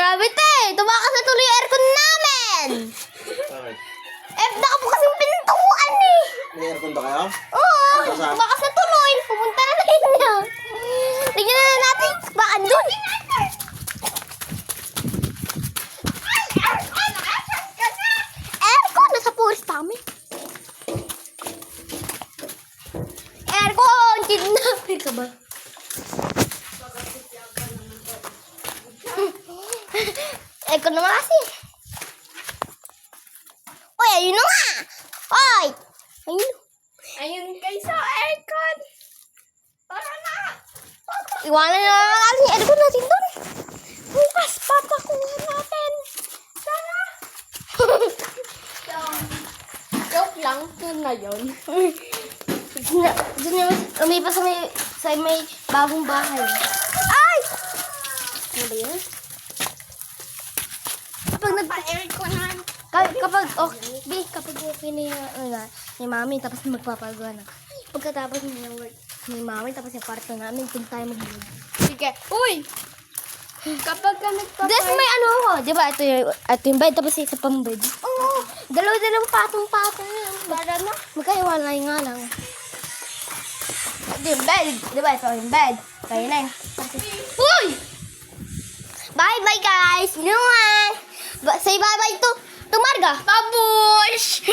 Grabe te, tumakas na tuloy yung aircon namin. Bakit? Nakabukas yung pintuan eh. May aircon ba kayo? Oo, Basa. tumakas na tuloy. Pumunta na ninyo. Tingnan na natin, baka dun. Aircon, nasa forest kami. Aircon, kidnapper ka ba? Aircon naman kasi. Uy, ayun na nga. Uy, ayun. Ayun kayo sa aircon. Tara na. Iwanan na lang natin yung aircon natin doon. Bukas papakuha natin. Tara. Joke lang. Yun na yun. Diyan yung umipas sa may bagong bahay. Ay! Ano ba yun? Kapag Pa-airconan. kapag okay na yung mami, tapos magpapagawa na. Pagkatapos ng work ni mami, tapos yung kwarto namin, kung tayo mag-vlog. Sige. Uy! Kapag ka Des, may ano ako, di ba? Ito yung bed, tapos isa pang bed. Oo, dalawang patong-patong yun. Para na. Magkaiwalay nga lang. Ito yung bed, di ba? Ito yung bed. Kaya na yun. Uy! Bye-bye guys! Inuwan! Say bye-bye to Marga! Babush!